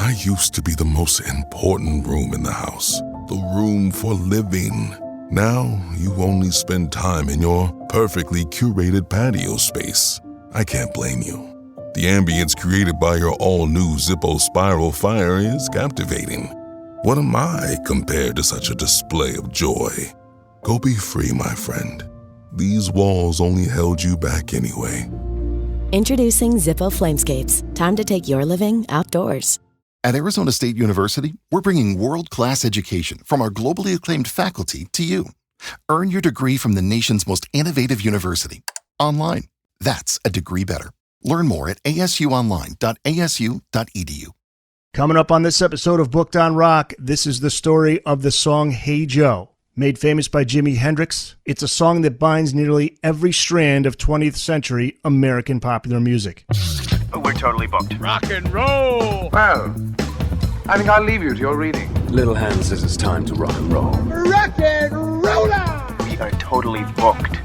I used to be the most important room in the house, the room for living. Now you only spend time in your perfectly curated patio space. I can't blame you. The ambience created by your all-new Zippo Spiral Fire is captivating. What am I compared to such a display of joy? Go be free, my friend. These walls only held you back anyway. Introducing Zippo Flamescapes. Time to take your living outdoors. At Arizona State University, we're bringing world-class education from our globally acclaimed faculty to you. Earn your degree from the nation's most innovative university. Online. That's a degree better. Learn more at asuonline.asu.edu. Coming up on this episode of Booked on Rock, this is the story of the song Hey Joe. Made famous by Jimi Hendrix, it's a song that binds nearly every strand of 20th century American popular music. We're totally booked. Rock and roll! Well, I think I'll leave you to your reading. Little Hand says it's time to rock and roll. Rock and roller! We are totally booked.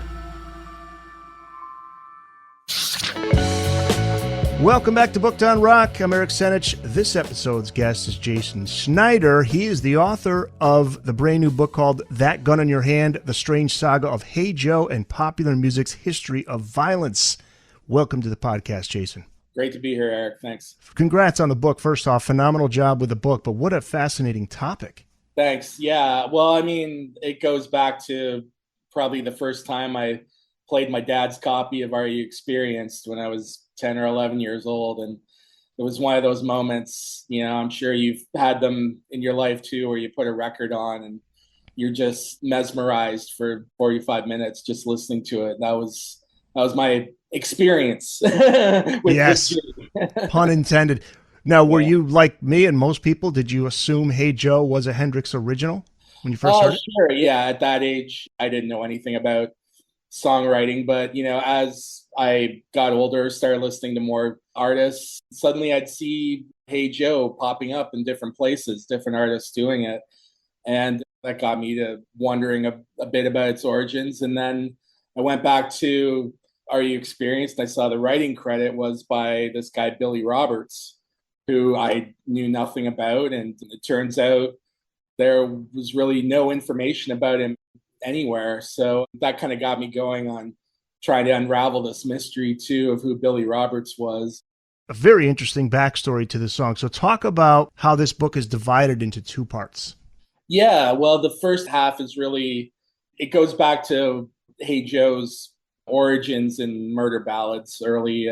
Welcome back to Booked on Rock. I'm Eric Senich. This episode's guest is Jason Schneider. He is the author of the brand new book called That Gun in Your Hand, The Strange Saga of Hey Joe and Popular Music's History of Violence. Welcome to the podcast, Jason. Great to be here, Eric. Thanks. Congrats on the book. First off, phenomenal job with the book, but what a fascinating topic. Thanks. Yeah. Well, I mean, it goes back to probably the first time I played my dad's copy of Are You Experienced when I was 10 or 11 years old. And it was one of those moments, you know, I'm sure you've had them in your life too, where you put a record on and you're just mesmerized for 45 minutes just listening to it. That was my experience. With yes, pun intended. Now, were you like me and most people? Did you assume Hey Joe was a Hendrix original when you first heard it? Sure. Yeah. At that age, I didn't know anything about songwriting, but you know, as I got older, started listening to more artists, suddenly I'd see Hey Joe popping up in different places, different artists doing it. And that got me to wondering a bit about its origins. And then I went back to Are You Experienced? I saw the writing credit was by this guy, Billy Roberts, who I knew nothing about. And it turns out there was really no information about him anywhere. So that kind of got me going on trying to unravel this mystery too of who Billy Roberts was. A very interesting backstory to the song. So talk about how this book is divided into two parts. Yeah, well, the first half is really, it goes back to Hey Joe's origins in murder ballads early,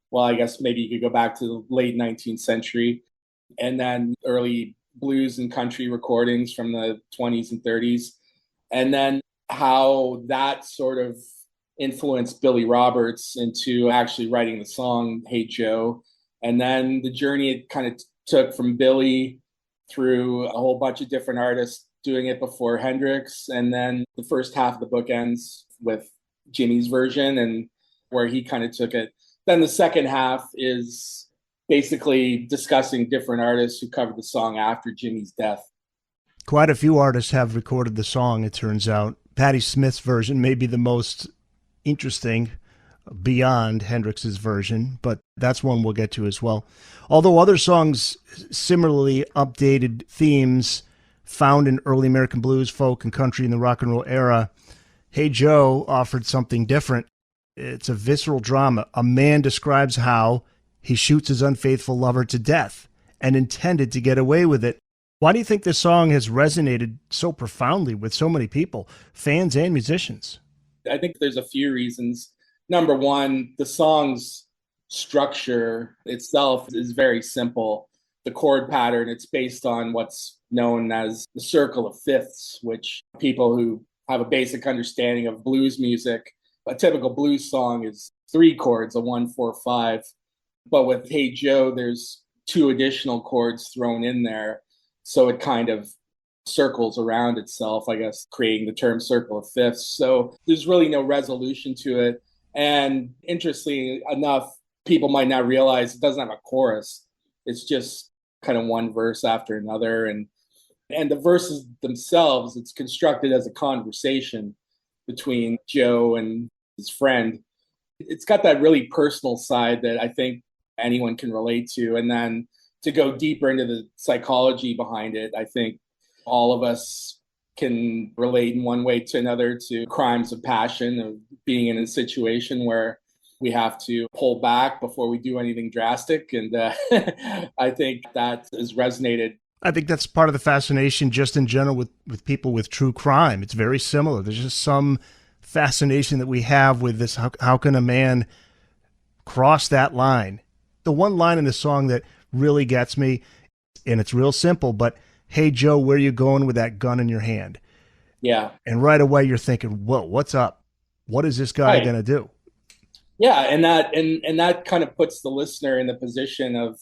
well, I guess maybe you could go back to the late 19th century, and then early blues and country recordings from the 20s and 30s. And then how that sort of influenced Billy Roberts into actually writing the song Hey Joe. And then the journey it kind of took from Billy through a whole bunch of different artists doing it before Hendrix. And then the first half of the book ends with Jimmy's version and where he kind of took it. Then the second half is basically discussing different artists who covered the song after Jimmy's death. Quite a few artists have recorded the song, it turns out. Patti Smith's version may be the most interesting beyond Hendrix's version, but that's one we'll get to as well. Although other songs similarly updated themes found in early American blues, folk, and country in the rock and roll era, Hey Joe offered something different. It's a visceral drama. A man describes how he shoots his unfaithful lover to death and intended to get away with it. Why do you think this song has resonated so profoundly with so many people, fans and musicians? I think there's a few reasons. Number one, the song's structure itself is very simple. The chord pattern, it's based on what's known as the circle of fifths, which people who have a basic understanding of blues music, a typical blues song is 3 chords, a 1, 4, 5. But with Hey Joe, there's 2 additional chords thrown in there. So it kind of circles around itself, I guess, creating the term circle of fifths. So there's really no resolution to it. And interestingly enough, people might not realize it doesn't have a chorus. It's just kind of one verse after another. And the verses themselves, it's constructed as a conversation between Joe and his friend. It's got that really personal side that I think anyone can relate to. And then to go deeper into the psychology behind it, I think all of us can relate in one way to another to crimes of passion, of being in a situation where we have to pull back before we do anything drastic. And I think that has resonated. I think that's part of the fascination just in general with people with true crime. It's very similar. There's just some fascination that we have with this. How can a man cross that line? The one line in the song that really gets me, and it's real simple, but hey, Joe, where you going with that gun in your hand? Yeah. And right away you're thinking, whoa, what's up? What is this guy going to do? Yeah, and that kind of puts the listener in the position of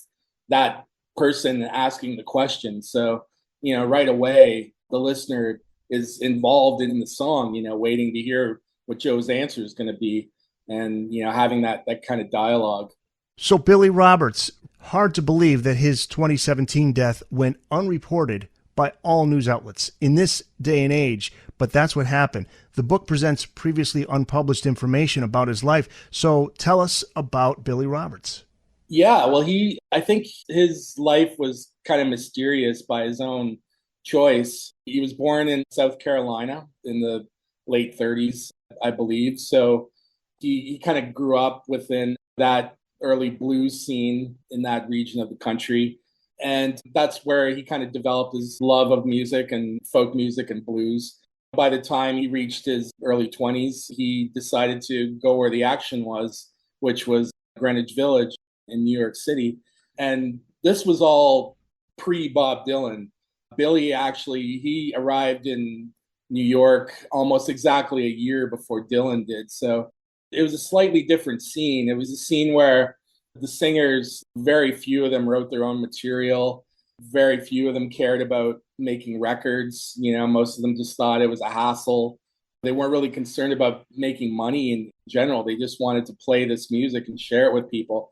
that person asking the question. So, right away, the listener is involved in the song, waiting to hear what Joe's answer is going to be, and, having that kind of dialogue. So Billy Roberts, hard to believe that his 2017 death went unreported by all news outlets in this day and age, but that's what happened. The book presents previously unpublished information about his life. So tell us about Billy Roberts. Yeah, well, I think his life was kind of mysterious by his own choice. He was born in South Carolina in the late 30s, I believe. So he kind of grew up within that early blues scene in that region of the country. And that's where he kind of developed his love of music and folk music and blues. By the time he reached his early 20s, he decided to go where the action was, which was Greenwich Village in New York City. And this was all pre-Bob Dylan. Billy he arrived in New York almost exactly a year before Dylan did. So it was a slightly different scene. It was a scene where the singers, very few of them wrote their own material. Very few of them cared about making records. Most of them just thought it was a hassle. They weren't really concerned about making money in general. They just wanted to play this music and share it with people.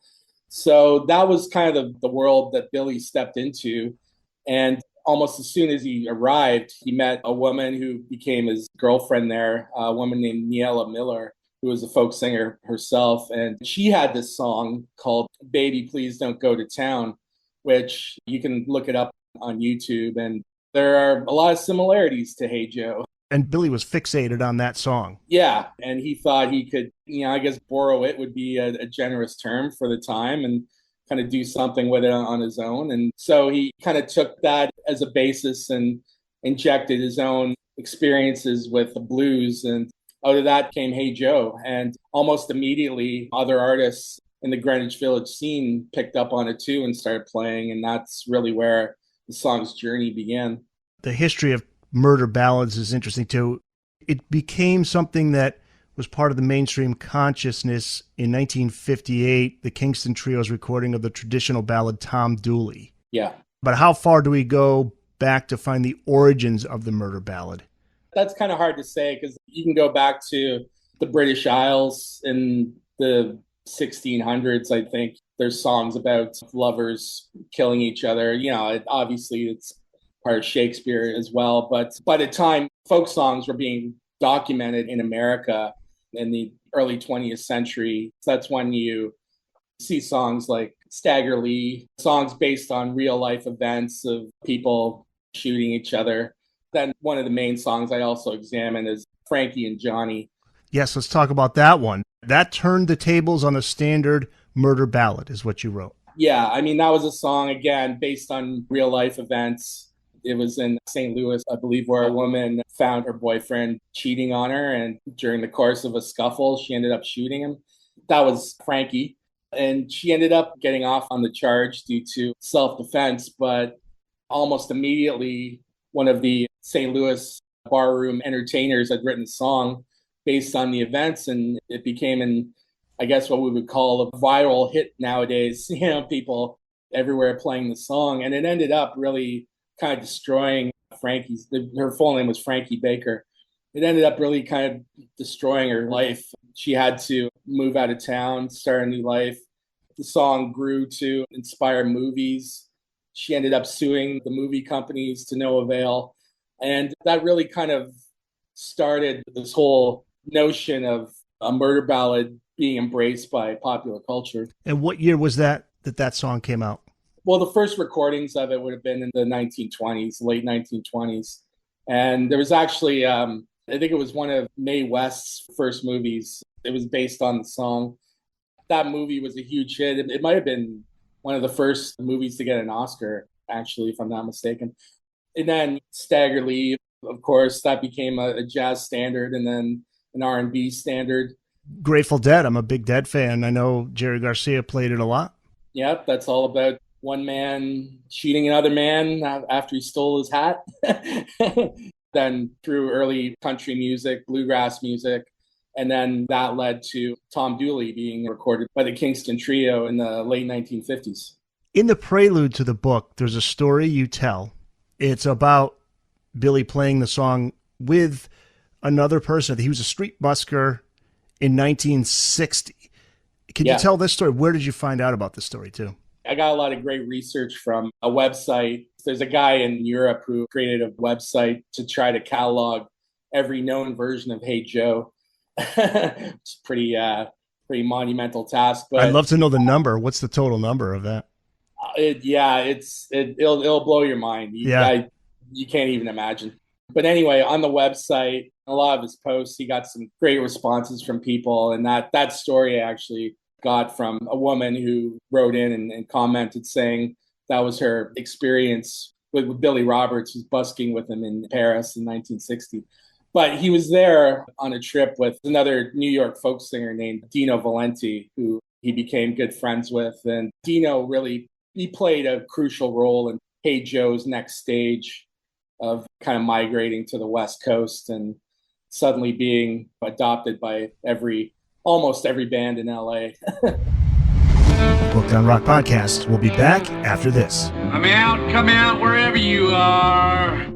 So that was kind of the world that Billy stepped into. And almost as soon as he arrived, he met a woman who became his girlfriend there, a woman named Niela Miller, who was a folk singer herself. And she had this song called Baby, Please Don't Go to Town, which you can look it up on YouTube. And there are a lot of similarities to Hey Joe. And Billy was fixated on that song. Yeah. And he thought he could, I guess borrow it would be a generous term for the time, and kind of do something with it on his own. And so he kind of took that as a basis and injected his own experiences with the blues. And out of that came Hey Joe. And almost immediately, other artists in the Greenwich Village scene picked up on it too and started playing. And that's really where the song's journey began. The history of murder ballads is interesting too. It became something that was part of the mainstream consciousness in 1958, the Kingston Trio's recording of the traditional ballad Tom Dooley. Yeah. But how far do we go back to find the origins of the murder ballad? That's kind of hard to say, because you can go back to the British Isles in the 1600s. I think there's songs about lovers killing each other. Obviously it's part of Shakespeare as well. But by the time folk songs were being documented in America in the early 20th century, that's when you see songs like Stagger Lee, songs based on real life events of people shooting each other. Then one of the main songs I also examine is Frankie and Johnny. Yes, let's talk about that one. That turned the tables on a standard murder ballad, is what you wrote. Yeah, that was a song, again, based on real life events. It was in St. Louis, I believe, where a woman found her boyfriend cheating on her, and during the course of a scuffle, she ended up shooting him. That was Frankie. And she ended up getting off on the charge due to self-defense, but almost immediately, one of the St. Louis barroom entertainers had written a song based on the events, and it became I guess what we would call a viral hit nowadays. People everywhere playing the song, and it ended up really kind of destroying Frankie's. Her full name was Frankie Baker. It ended up really kind of destroying her life. She had to move out of town, start a new life. The song grew to inspire movies. She ended up suing the movie companies to no avail. And that really kind of started this whole notion of a murder ballad being embraced by popular culture. And what year was that song came out? Well, the first recordings of it would have been in the 1920s, late 1920s. And there was actually, I think it was one of Mae West's first movies. It was based on the song. That movie was a huge hit. It might have been one of the first movies to get an Oscar, actually, if I'm not mistaken. And then Stagger Lee, of course, that became a jazz standard and then an R&B standard. Grateful Dead. I'm a big Dead fan. I know Jerry Garcia played it a lot. Yep, that's all about one man cheating another man after he stole his hat. Then through early country music, bluegrass music, and then that led to Tom Dooley being recorded by the Kingston Trio in the late 1950s. In the prelude to the book, there's a story you tell. It's about Billy playing the song with another person. He was a street busker in 1960. Can you tell this story? Where did you find out about this story too? I got a lot of great research from a website. There's a guy in Europe who created a website to try to catalog every known version of Hey Joe. It's pretty monumental task. But I'd love to know the number. What's the total number of that? It'll blow your mind. You can't even imagine. But anyway, on the website, a lot of his posts, he got some great responses from people. And that story I actually got from a woman who wrote in and commented saying that was her experience with Billy Roberts, who's busking with him in Paris in 1960. But he was there on a trip with another New York folk singer named Dino Valenti, who he became good friends with. And Dino he played a crucial role in Hey Joe's next stage of kind of migrating to the West Coast and suddenly being adopted by almost every band in LA. Booked on Rock Podcast. We'll be back after this. Come out wherever you are.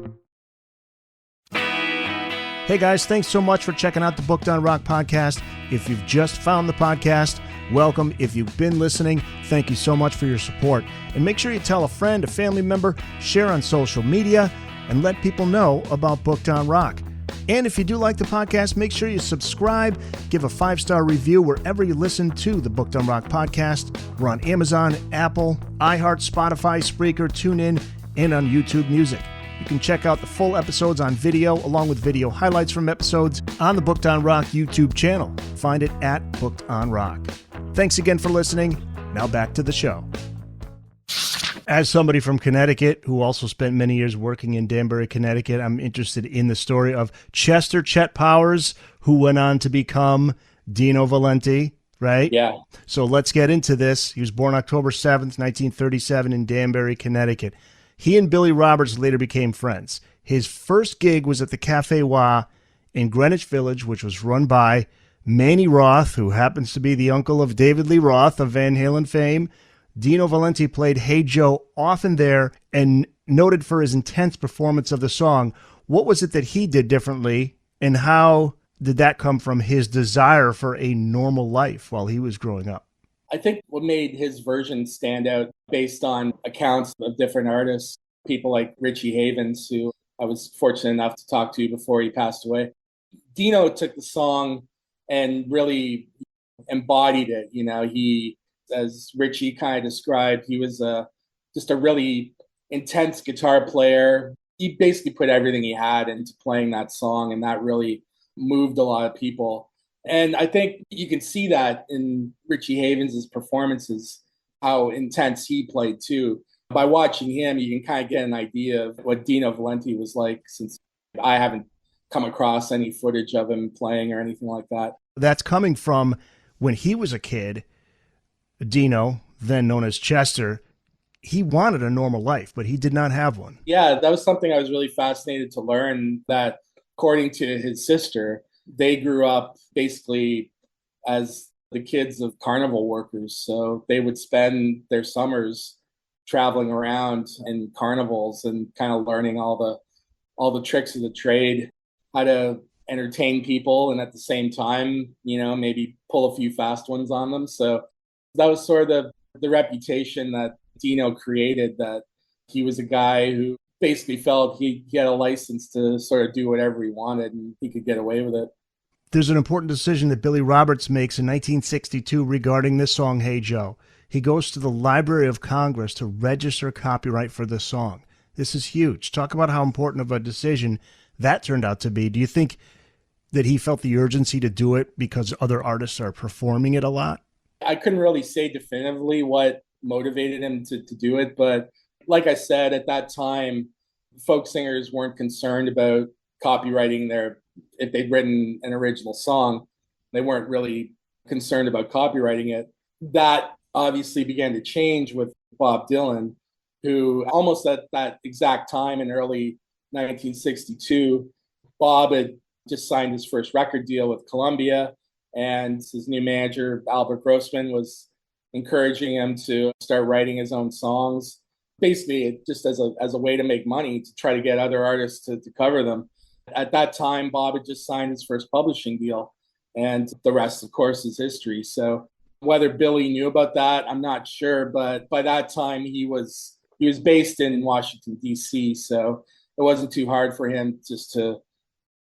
Hey guys, thanks so much for checking out the Booked on Rock Podcast. If you've just found the podcast, welcome. If you've been listening, thank you so much for your support. And make sure you tell a friend, a family member, share on social media, and let people know about Booked on Rock. And if you do like the podcast, make sure you subscribe, give a 5-star review wherever you listen to the Booked on Rock podcast. We're on Amazon, Apple, iHeart, Spotify, Spreaker, TuneIn, and on YouTube Music. You can check out the full episodes on video, along with video highlights from episodes on the Booked on Rock YouTube channel. Find it at Booked on Rock. Thanks again for listening. Now back to the show. As somebody from Connecticut who also spent many years working in Danbury, Connecticut, I'm interested in the story of Chester Chet Powers, who went on to become Dino Valenti, right? Yeah. So let's get into this. He was born October 7th, 1937 in Danbury, Connecticut. He and Billy Roberts later became friends. His first gig was at the Cafe Wha in Greenwich Village, which was run by Manny Roth, who happens to be the uncle of David Lee Roth of Van Halen fame. Dino Valenti played Hey Joe often there and noted for his intense performance of the song. What was it that he did differently, and how did that come from his desire for a normal life while he was growing up? I think what made his version stand out based on accounts of different artists, people like Richie Havens, who I was fortunate enough to talk to before he passed away. Dino took the song and really embodied it. He, as Richie kind of described, he was just a really intense guitar player. He basically put everything he had into playing that song, and that really moved a lot of people. And I think you can see that in Richie Havens' performances, how intense he played too. By watching him, you can kind of get an idea of what Dino Valenti was like, since I haven't come across any footage of him playing or anything like that. That's coming from when he was a kid. Dino, then known as Chester, he wanted a normal life, but he did not have one. Yeah, that was something I was really fascinated to learn, that according to his sister, they grew up basically as the kids of carnival workers. So they would spend their summers traveling around in carnivals and kind of learning all the tricks of the trade, how to entertain people, and at the same time, maybe pull a few fast ones on them. So that was sort of the reputation that Dino created, that he was a guy who basically felt he had a license to sort of do whatever he wanted and he could get away with it. There's an important decision that Billy Roberts makes in 1962 regarding this song, Hey Joe. he goes to the Library of Congress to register copyright for this song. This is huge. Talk about how important of a decision that turned out to be. Do you think that he felt the urgency to do it because other artists are performing it a lot? I couldn't really say definitively what motivated him to do it, but like I said, at that time, folk singers weren't concerned about copywriting if they'd written an original song, they weren't really concerned about copywriting it. That obviously began to change with Bob Dylan, who almost at that exact time in early 1962, Bob had just signed his first record deal with Columbia, and his new manager, Albert Grossman, was encouraging him to start writing his own songs, basically just as a way to make money, to try to get other artists to cover them. At that time, Bob had just signed his first publishing deal, and the rest, of course, is history. So whether Billy knew about that, I'm not sure, but by that time he was based in Washington, D.C., so it wasn't too hard for him just to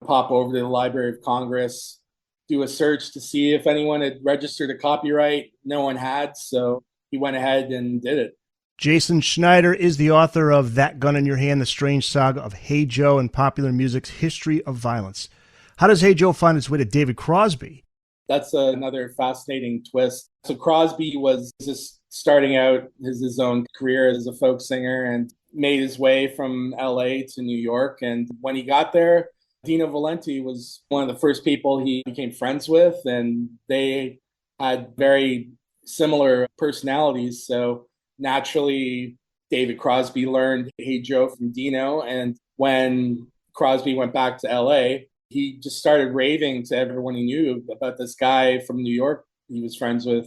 pop over to the Library of Congress, do a search to see if anyone had registered a copyright. No one had, so he went ahead and did it. Jason Schneider is the author of That Gun in Your Hand, The Strange Saga of Hey Joe and Popular Music's History of Violence. How does Hey Joe find its way to David Crosby? That's another fascinating twist. So Crosby was just starting out his own career as a folk singer and made his way from LA to New York. And when he got there, Dino Valenti was one of the first people he became friends with, and they had very similar personalities. So naturally, David Crosby learned Hey Joe from Dino. And when Crosby went back to LA, he just started raving to everyone he knew about this guy from New York he was friends with,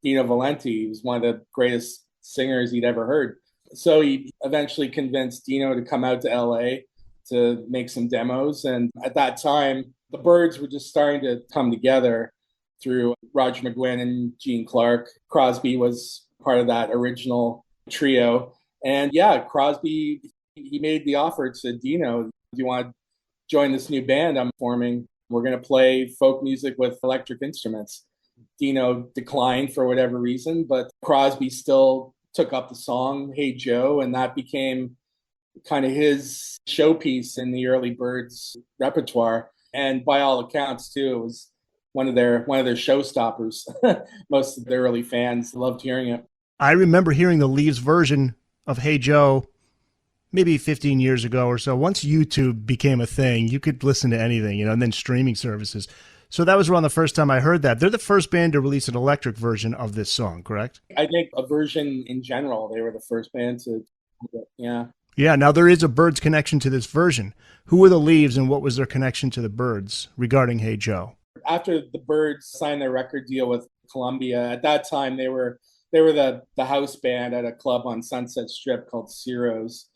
Dino Valenti. He was one of the greatest singers he'd ever heard. So he eventually convinced Dino to come out to LA to make some demos. And at that time, the Byrds were just starting to come together through Roger McGuinn and Gene Clark. Crosby was part of that original trio. And yeah, Crosby, he made the offer to Dino, do you want to join this new band I'm forming? We're going to play folk music with electric instruments. Dino declined for whatever reason, but Crosby still took up the song, Hey Joe, and that became kind of his showpiece in the early Byrds repertoire. And by all accounts, too, it was one of their showstoppers. Most of the early fans loved hearing it. I remember hearing the Leaves version of Hey Joe maybe 15 years ago or so. Once YouTube became a thing, you could listen to anything, and then streaming services. So that was around the first time I heard that. They're the first band to release an electric version of this song, correct? I think a version in general. They were the first band to, yeah. Yeah, now there is a Byrds connection to this version. Who were the Leaves and what was their connection to the Byrds regarding Hey Joe? After the Byrds signed their record deal with Columbia, at that time they were the house band at a club on Sunset Strip called Ciro's.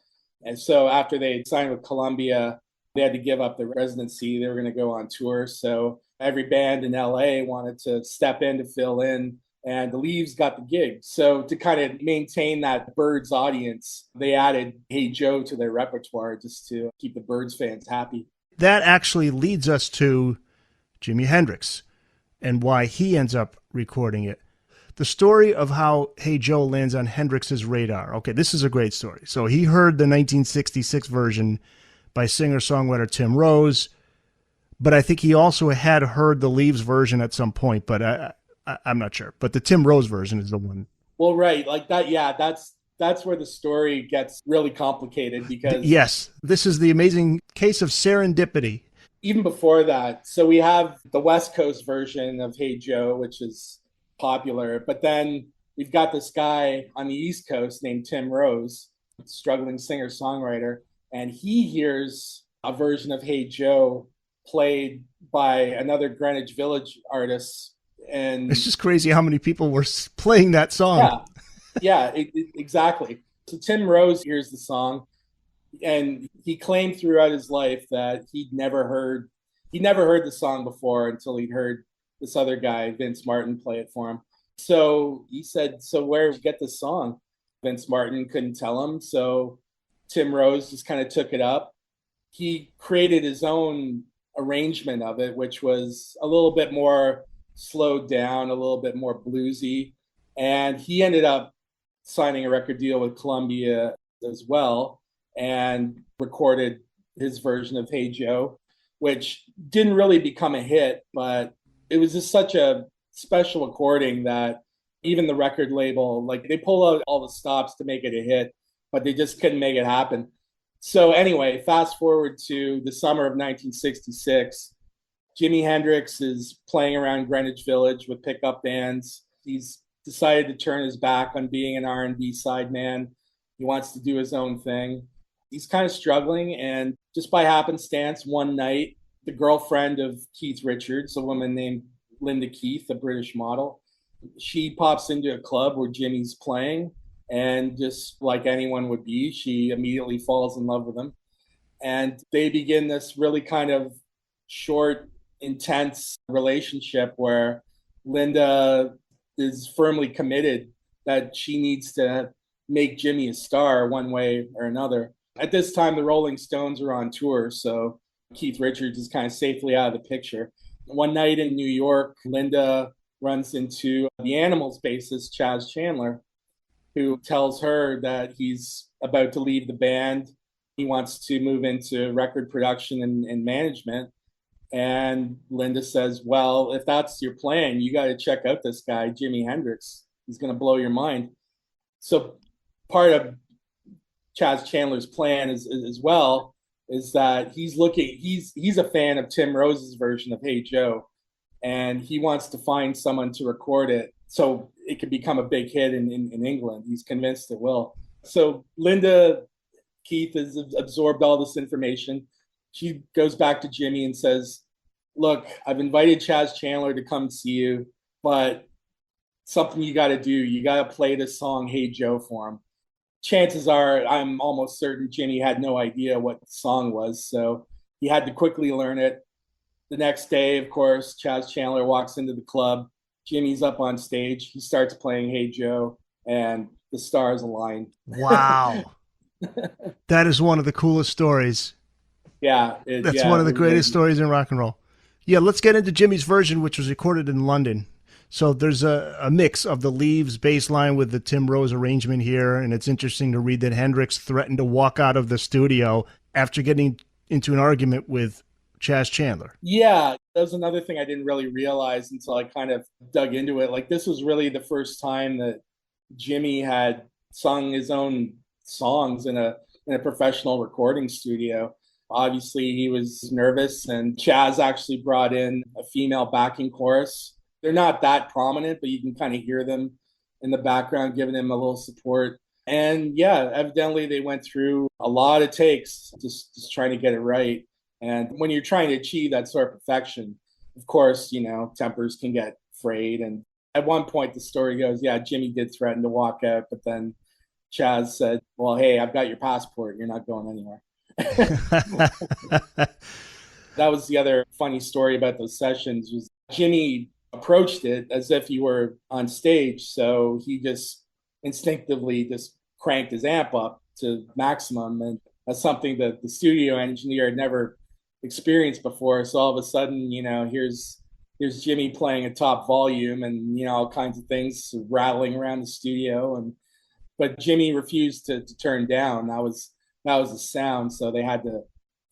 And so after they signed with Columbia, they had to give up the residency. They were going to go on tour. So every band in LA wanted to step in to fill in, and the Leaves got the gig. So to kind of maintain that Byrds audience, they added Hey Joe to their repertoire just to keep the Byrds fans happy. That actually leads us to Jimi Hendrix and why he ends up recording it. The story of how Hey Joe lands on Hendrix's radar. Okay, this is a great story. So he heard the 1966 version by singer-songwriter Tim Rose, but I think he also had heard the Leaves version at some point, but I'm not sure. But the Tim Rose version is the one. Well, right, like that, yeah, that's where the story gets really complicated because... Yes, this is the amazing case of serendipity. Even before that, so we have the West Coast version of Hey Joe, which is popular, but then we've got this guy on the East Coast named Tim Rose, struggling singer-songwriter, and he hears a version of Hey Joe played by another Greenwich Village artist. And it's just crazy how many people were playing that song. Yeah, exactly. So Tim Rose hears the song, and he claimed throughout his life that he'd never heard the song before until he'd heard this other guy, Vince Martin, play it for him. So he said, so where did you get this song? Vince Martin couldn't tell him. So Tim Rose just kind of took it up. He created his own arrangement of it, which was a little bit more slowed down, a little bit more bluesy. And he ended up signing a record deal with Columbia as well and recorded his version of Hey Joe, which didn't really become a hit, but it was just such a special recording that even the record label, like they pulled out all the stops to make it a hit, but they just couldn't make it happen. So anyway, fast forward to the summer of 1966. Jimi Hendrix is playing around Greenwich Village with pickup bands. He's decided to turn his back on being an R&B sideman. He wants to do his own thing. He's kind of struggling, and just by happenstance, one night, the girlfriend of Keith Richards, a woman named Linda Keith, a British model, she pops into a club where Jimmy's playing, and just like anyone would be, she immediately falls in love with him. And they begin this really kind of short, intense relationship where Linda is firmly committed that she needs to make Jimmy a star one way or another. At this time, the Rolling Stones are on tour, so Keith Richards is kind of safely out of the picture. One night in New York, Linda runs into the Animals bassist, Chas Chandler, who tells her that he's about to leave the band. He wants to move into record production and management. And Linda says, well, if that's your plan, you got to check out this guy, Jimi Hendrix. He's going to blow your mind. So part of Chas Chandler's plan is as well is that he's a fan of Tim Rose's version of Hey Joe, and he wants to find someone to record it so it could become a big hit in England. He's convinced it will. So Linda Keith has absorbed all this information. She goes back to Jimmy and says, look, I've invited Chas Chandler to come see you, but something you got to do. You got to play this song, Hey Joe, for him. Chances are, I'm almost certain Jimmy had no idea what the song was, so he had to quickly learn it. The next day, of course, Chas Chandler walks into the club. Jimmy's up on stage. He starts playing Hey Joe, and the stars align. Wow. That is one of the coolest stories. Yeah. That's one of the greatest stories in rock and roll. Yeah, let's get into Jimmy's version, which was recorded in London. So there's a mix of the Leaves bass line with the Tim Rose arrangement here, and it's interesting to read that Hendrix threatened to walk out of the studio after getting into an argument with Chas Chandler. Yeah, that was another thing I didn't really realize until I kind of dug into it. Like, this was really the first time that Jimmy had sung his own songs in a professional recording studio. Obviously, he was nervous, and Chas actually brought in a female backing chorus. They're not that prominent, but you can kind of hear them in the background, giving him a little support. And yeah, evidently they went through a lot of takes just trying to get it right. And when you're trying to achieve that sort of perfection, of course, tempers can get frayed. And at one point, the story goes, yeah, Jimmy did threaten to walk out, but then Chas said, well, hey, I've got your passport. You're not going anywhere. That was the other funny story about those sessions was Jimmy approached it as if he were on stage. So he just instinctively just cranked his amp up to maximum. And that's something that the studio engineer had never experienced before. So all of a sudden, here's Jimmy playing a top volume and, all kinds of things rattling around the studio. But Jimmy refused to turn down. That was the sound. So they had to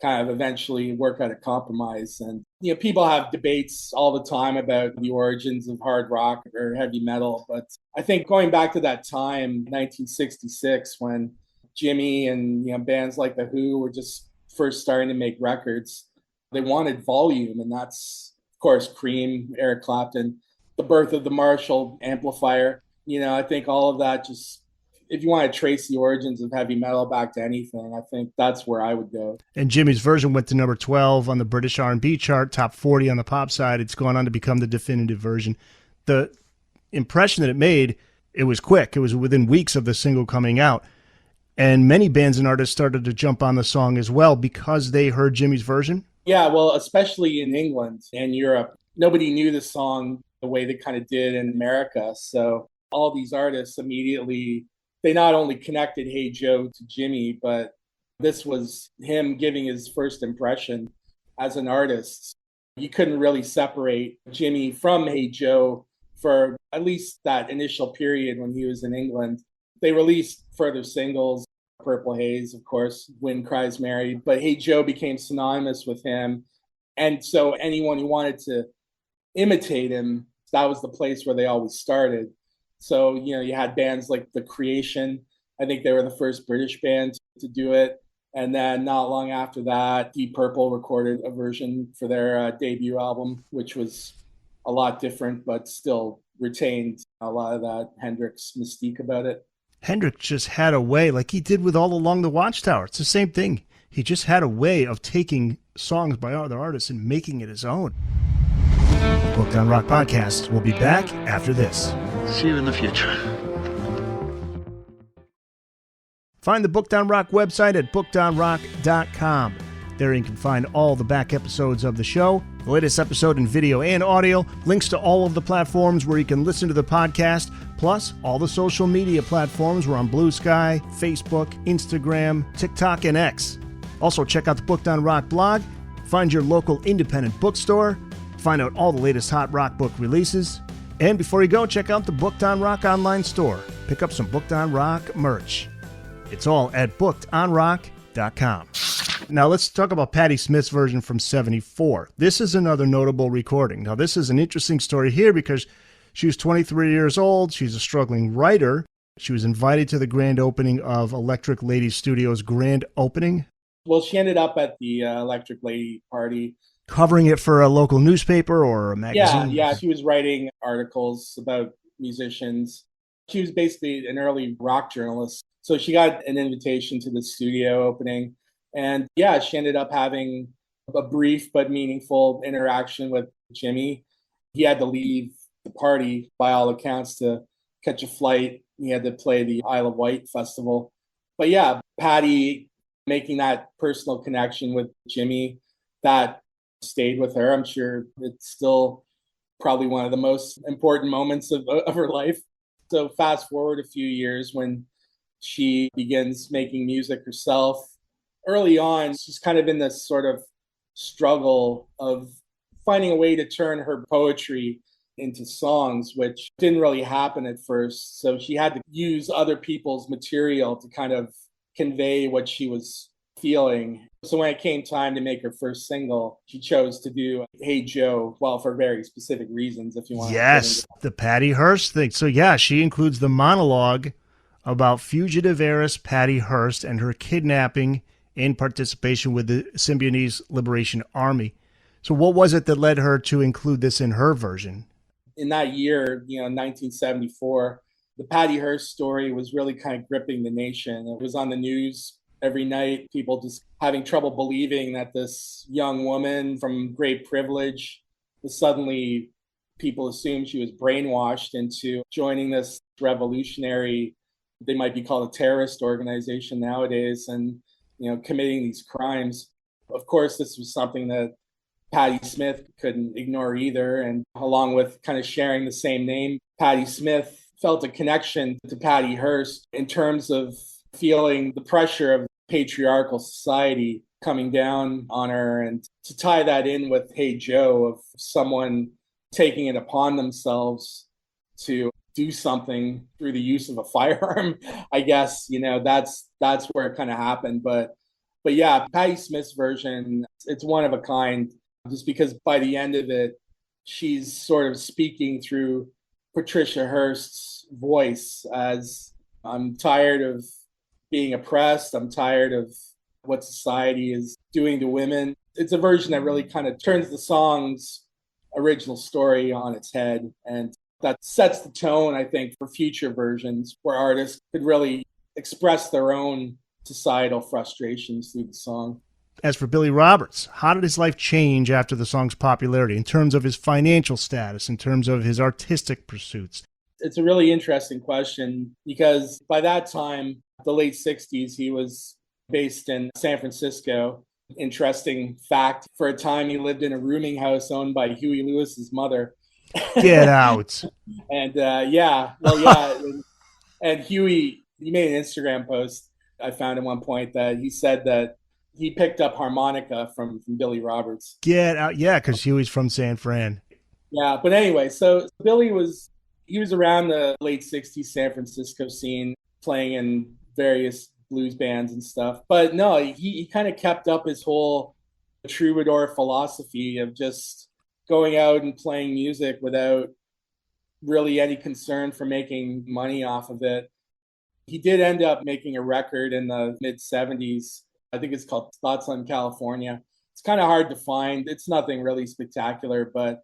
kind of eventually work out a compromise. And, people have debates all the time about the origins of hard rock or heavy metal. But I think going back to that time, 1966, when Jimmy and, bands like The Who were just first starting to make records, they wanted volume. And that's, of course, Cream, Eric Clapton, the birth of the Marshall amplifier. I think all of that just, if you want to trace the origins of heavy metal back to anything, I think that's where I would go. And Jimmy's version went to number 12 on the British R&B chart, top 40 on the pop side. It's gone on to become the definitive version. The impression that it made, it was quick. It was within weeks of the single coming out. And many bands and artists started to jump on the song as well because they heard Jimmy's version. Yeah, well, especially in England and Europe, nobody knew the song the way they kind of did in America. So all these artists immediately, they not only connected Hey Joe to Jimmy, but this was him giving his first impression as an artist. You couldn't really separate Jimmy from Hey Joe for at least that initial period when he was in England. They released further singles, Purple Haze, of course, Wind Cries Mary, but Hey Joe became synonymous with him. And so anyone who wanted to imitate him, that was the place where they always started. So, you had bands like The Creation. I think they were the first British band to do it. And then not long after that, Deep Purple recorded a version for their debut album, which was a lot different, but still retained a lot of that Hendrix mystique about it. Hendrix just had a way, like he did with All Along the Watchtower. It's the same thing. He just had a way of taking songs by other artists and making it his own. The Booked on Rock podcast will be back after this. See you in the future. Find the Booked on Rock website at bookedonrock.com. There you can find all the back episodes of the show, the latest episode in video and audio, links to all of the platforms where you can listen to the podcast, plus all the social media platforms. We're on Blue Sky, Facebook, Instagram, TikTok, and X. Also, check out the Booked on Rock blog, find your local independent bookstore, find out all the latest hot rock book releases, and before you go, check out the Booked on Rock online store. Pick up some Booked on Rock merch. It's all at bookedonrock.com. Now let's talk about Patti Smith's version from '74. This is another notable recording. Now this is an interesting story here because she was 23 years old. She's a struggling writer. She was invited to the grand opening of Electric Lady Studios' grand opening. Well, she ended up at the Electric Lady party. Covering it for a local newspaper or a magazine? Yeah. She was writing articles about musicians. She was basically an early rock journalist. So she got an invitation to the studio opening. And yeah, she ended up having a brief but meaningful interaction with Jimi. He had to leave the party, by all accounts, to catch a flight. He had to play the Isle of Wight festival. But yeah, Patti making that personal connection with Jimi, that stayed with her. I'm sure it's still probably one of the most important moments of her life. So fast forward a few years when she begins making music herself. Early on, she's kind of in this sort of struggle of finding a way to turn her poetry into songs, which didn't really happen at first. So she had to use other people's material to kind of convey what she was feeling. So when it came time to make her first single, she chose to do Hey Joe, well, for very specific reasons, if you want. Yes, the Patty Hearst thing. So yeah, she includes the monologue about fugitive heiress Patty Hearst and her kidnapping in participation with the Symbionese Liberation Army. So what was it that led her to include this in her version? In that year, 1974, the Patty Hearst story was really kind of gripping the nation. It was on the news every night, people just having trouble believing that this young woman from great privilege was suddenly, people assumed she was brainwashed into joining this revolutionary, they might be called a terrorist organization nowadays, and committing these crimes. Of course, this was something that Patti Smith couldn't ignore either. And along with kind of sharing the same name, Patti Smith felt a connection to Patty Hearst in terms of feeling the pressure of patriarchal society coming down on her, and to tie that in with Hey Joe, of someone taking it upon themselves to do something through the use of a firearm. I guess, that's where it kind of happened. But yeah, Patti Smith's version, it's one of a kind, just because by the end of it, she's sort of speaking through Patricia Hearst's voice as, I'm tired of being oppressed. I'm tired of what society is doing to women. It's a version that really kind of turns the song's original story on its head. And that sets the tone, I think, for future versions where artists could really express their own societal frustrations through the song. As for Billy Roberts, how did his life change after the song's popularity in terms of his financial status, in terms of his artistic pursuits? It's a really interesting question because by that time, the late 60s, he was based in San Francisco. Interesting fact, for a time he lived in a rooming house owned by Huey Lewis's mother. Get out. And and Huey, he made an Instagram post I found at one point that he said that he picked up harmonica from Billy Roberts. Get out. Yeah, because Huey's from San Fran. Yeah, but anyway, so Billy he was around the late 60s San Francisco scene, playing in various blues bands and stuff. But no, he kind of kept up his whole troubadour philosophy of just going out and playing music without really any concern for making money off of it. He did end up making a record in the mid 70s. I think it's called Thoughts on California. It's kind of hard to find. It's nothing really spectacular, but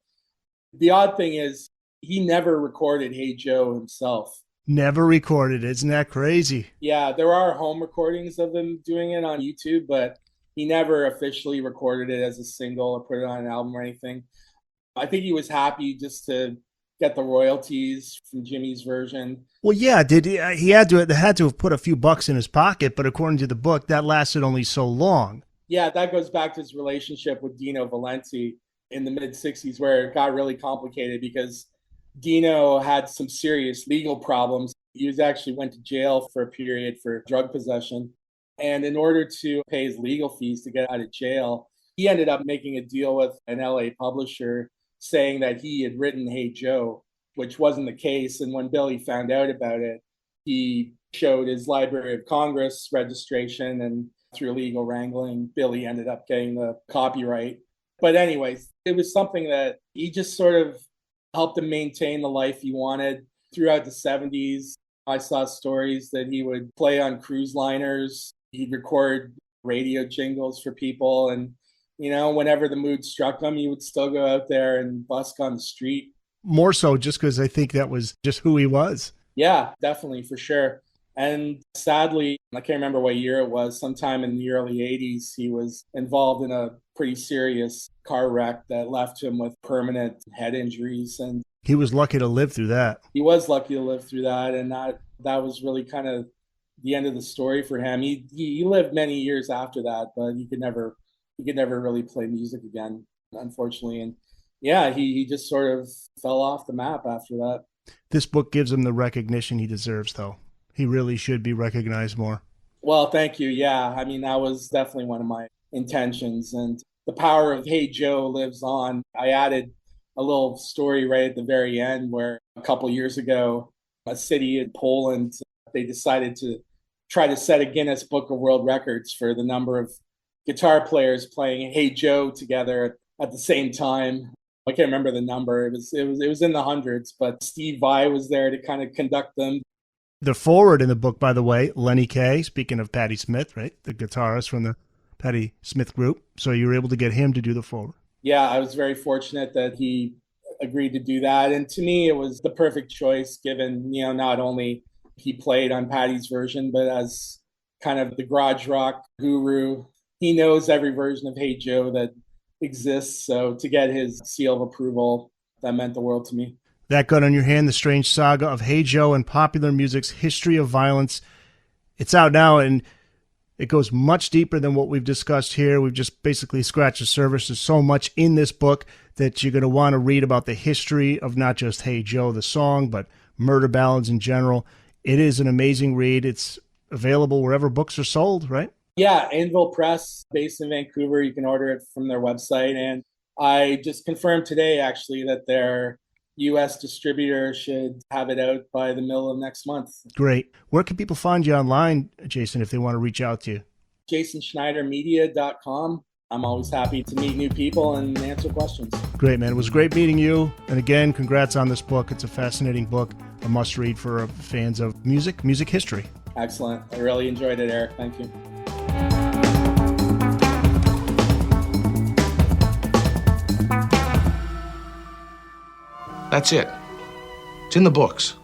the odd thing is he never recorded Hey Joe himself. Never recorded. Isn't that crazy? Yeah, there are home recordings of him doing it on YouTube, but he never officially recorded it as a single or put it on an album or anything. I think he was happy just to get the royalties from Jimmy's version. Well, yeah, he had to have put a few bucks in his pocket, but according to the book, that lasted only so long. Yeah, that goes back to his relationship with Dino Valenti in the mid 60s, where it got really complicated because Dino had some serious legal problems. He actually went to jail for a period for drug possession. And in order to pay his legal fees to get out of jail, he ended up making a deal with an LA publisher saying that he had written Hey Joe, which wasn't the case. And when Billy found out about it, he showed his Library of Congress registration, and through legal wrangling, Billy ended up getting the copyright. But anyways, it was something that he just sort of helped him maintain the life he wanted throughout the 70s. I saw stories that he would play on cruise liners. He'd record radio jingles for people. And, whenever the mood struck him, he would still go out there and busk on the street. More so just because I think that was just who he was. Yeah, definitely, for sure. And sadly, I can't remember what year it was, sometime in the early 80s, he was involved in a pretty serious car wreck that left him with permanent head injuries. And he was lucky to live through that. He was lucky to live through that. And that was really kind of the end of the story for him. He lived many years after that, but he could never really play music again, unfortunately. And yeah, he just sort of fell off the map after that. This book gives him the recognition he deserves, though. He really should be recognized more. Well, thank you. Yeah, I mean, that was definitely one of my intentions. And the power of Hey Joe lives on. I added a little story right at the very end where a couple years ago, a city in Poland, they decided to try to set a Guinness Book of World Records for the number of guitar players playing Hey Joe together at the same time. I can't remember the number. It was in the hundreds, but Steve Vai was there to kind of conduct them. The forward in the book, by the way, Lenny Kaye, speaking of Patti Smith, right? The guitarist from the Patti Smith group. So you were able to get him to do the forward. Yeah, I was very fortunate that he agreed to do that. And to me, it was the perfect choice given, not only he played on Patti's version, but as kind of the garage rock guru, he knows every version of Hey Joe that exists. So to get his seal of approval, that meant the world to me. That Gun on Your Hand, The Strange Saga of Hey Joe and Popular Music's History of Violence. It's out now, and it goes much deeper than what we've discussed here. We've just basically scratched the surface. There's so much in this book that you're going to want to read about the history of not just Hey Joe, the song, but murder ballads in general. It is an amazing read. It's available wherever books are sold, right? Yeah, Anvil Press, based in Vancouver. You can order it from their website. And I just confirmed today, actually, that their U.S. distributor should have it out by the middle of next month. Great. Where can people find you online, Jason, if they want to reach out to you? JasonSchneidermedia.com. I'm always happy to meet new people and answer questions. Great, man. It was great meeting you. And again, congrats on this book. It's a fascinating book, a must-read for fans of music history. Excellent. I really enjoyed it, Eric. Thank you. That's it. It's in the books.